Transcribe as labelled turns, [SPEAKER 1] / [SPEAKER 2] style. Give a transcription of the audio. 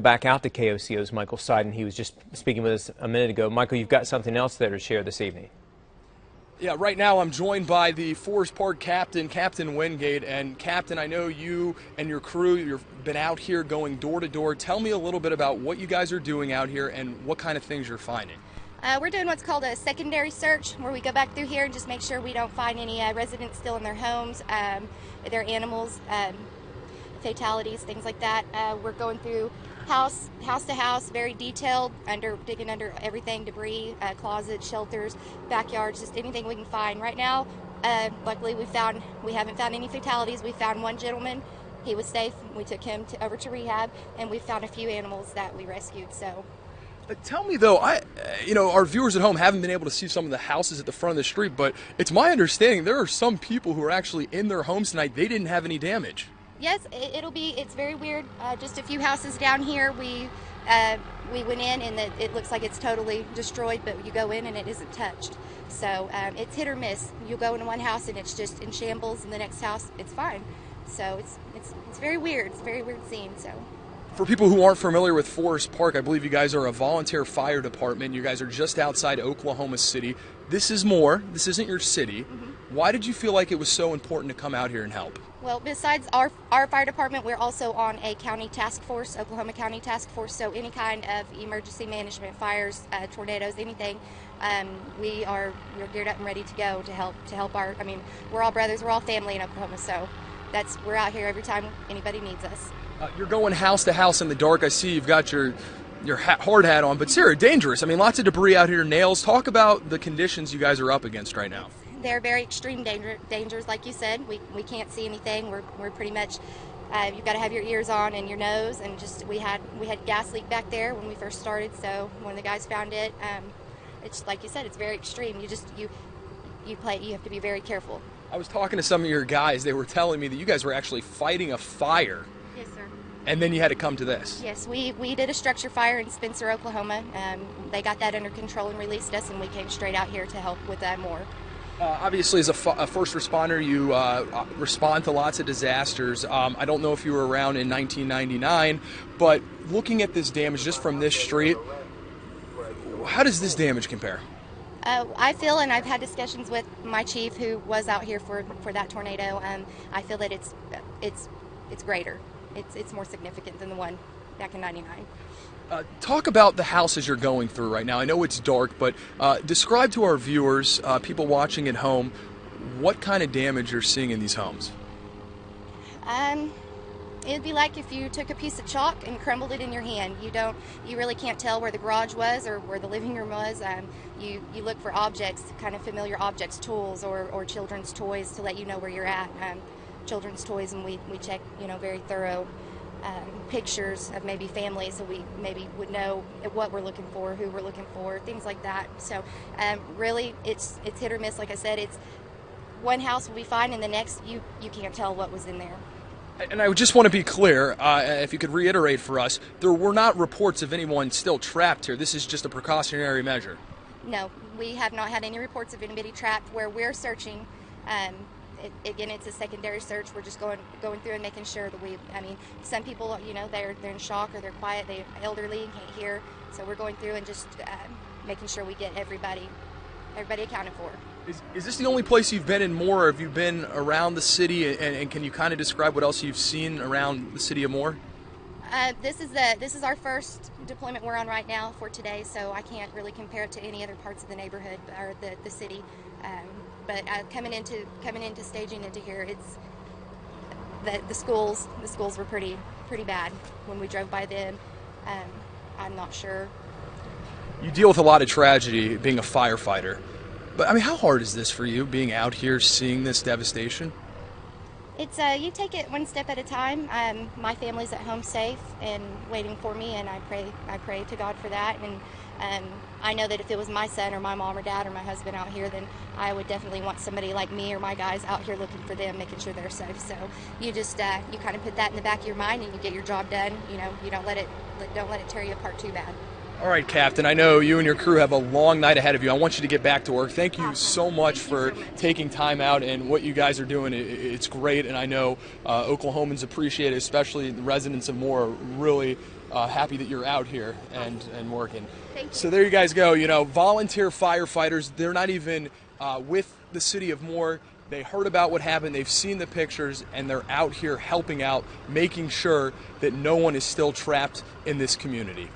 [SPEAKER 1] Back out to KOCO's Michael Seiden. He was just speaking with us a minute ago. Michael, you've got something else there to share this evening.
[SPEAKER 2] Yeah, right now I'm joined by the Forest Park captain, Captain Wingate. And Captain, I know you and your crew, you've been out here going door to door. Tell me a little bit about what you guys are doing out here and what kind of things you're finding.
[SPEAKER 3] We're doing what's called a secondary search, where we go back through here and just make sure we don't find any residents still in their homes, their animals, fatalities, things like that. We're going through house to house, very detailed, digging under everything, debris, closets, shelters, backyards, just anything we can find. Right now, luckily we haven't found any fatalities. We found one gentleman. He was safe. We took him over to rehab, and we found a few animals that we rescued. So.
[SPEAKER 2] Tell me though, our viewers at home haven't been able to see some of the houses at the front of the street, but it's my understanding there are some people who are actually in their homes tonight. They didn't have any damage.
[SPEAKER 3] Yes, it's very weird. Just a few houses down here, we went in and it looks like it's totally destroyed, but you go in and it isn't touched. So it's hit or miss. You go into one house and it's just in shambles, and the next house it's fine. So it's very weird. It's a very weird scene. So.
[SPEAKER 2] For people who aren't familiar with Forest Park, I believe you guys are a volunteer fire department. You guys are just outside Oklahoma City. This is more. This isn't your city. Mm-hmm. Why did you feel like it was so important to come out here and help?
[SPEAKER 3] Well, besides our fire department, we're also on a county task force, Oklahoma County Task Force. So any kind of emergency management, fires, tornadoes, anything, we're geared up and ready to go to help our. I mean, we're all brothers. We're all family in Oklahoma. So we're out here every time anybody needs us.
[SPEAKER 2] You're going house to house in the dark. I see you've got your hard hat on, but Sarah, dangerous. I mean, lots of debris out here, nails. Talk about the conditions you guys are up against right now.
[SPEAKER 3] They're very extreme dangers, like you said. We can't see anything. We're pretty much. You've got to have your ears on and your nose, and just we had gas leak back there when we first started. So when the guys found it, it's like you said, it's very extreme. You have to be very careful.
[SPEAKER 2] I was talking to some of your guys. They were telling me that you guys were actually fighting a fire.
[SPEAKER 3] Yes, sir.
[SPEAKER 2] And then you had to come to this.
[SPEAKER 3] Yes, we did a structure fire in Spencer, Oklahoma. They got that under control and released us, and we came straight out here to help with that more.
[SPEAKER 2] Obviously, as a first responder, you respond to lots of disasters. I don't know if you were around in 1999, but looking at this damage just from this street, how does this damage compare?
[SPEAKER 3] I feel, and I've had discussions with my chief who was out here for that tornado, I feel that it's greater. It's more significant than the one back in '99.
[SPEAKER 2] Talk about the houses you're going through right now. I know it's dark, but describe to our viewers, people watching at home, what kind of damage you're seeing in these homes.
[SPEAKER 3] It'd be like if you took a piece of chalk and crumbled it in your hand. You really can't tell where the garage was or where the living room was. You look for objects, kind of familiar objects, tools or children's toys to let you know where you're at. Children's toys, and we check, very thorough pictures of maybe families, so we maybe would know what we're looking for, who we're looking for, things like that. So really, it's hit or miss. Like I said, it's one house will be fine, and the next you can't tell what was in there.
[SPEAKER 2] And I just want to be clear, if you could reiterate for us, there were not reports of anyone still trapped here. This is just a precautionary measure.
[SPEAKER 3] No, we have not had any reports of anybody trapped. Where we're searching, again, it's a secondary search. We're just going through and making sure that some people, they're in shock or they're quiet, they're elderly and can't hear. So we're going through and just making sure we get everybody accounted for.
[SPEAKER 2] Is this the only place you've been in Moore, or have you been around the city, and can you kind of describe what else you've seen around the city of Moore?
[SPEAKER 3] This is our first deployment we're on right now for today, so I can't really compare it to any other parts of the neighborhood or the city. But coming into staging into here, it's the schools were pretty bad when we drove by them. I'm not sure.
[SPEAKER 2] You deal with a lot of tragedy being a firefighter, but how hard is this for you, being out here seeing this devastation?
[SPEAKER 3] It's you take it one step at a time. My family's at home safe and waiting for me, and I pray to God for that. And I know that if it was my son or my mom or dad or my husband out here, then I would definitely want somebody like me or my guys out here looking for them, making sure they're safe. So you just you kind of put that in the back of your mind, and you get your job done. You don't let it tear you apart too bad.
[SPEAKER 2] All right, Captain, I know you and your crew have a long night ahead of you. I want you to get back to work. Thank you so much for taking time out, and what you guys are doing, it's great, and I know Oklahomans appreciate it, especially the residents of Moore are really happy that you're out here and working. So there you guys go. You know, volunteer firefighters, they're not even with the city of Moore. They heard about what happened, they've seen the pictures, and they're out here helping out, making sure that no one is still trapped in this community.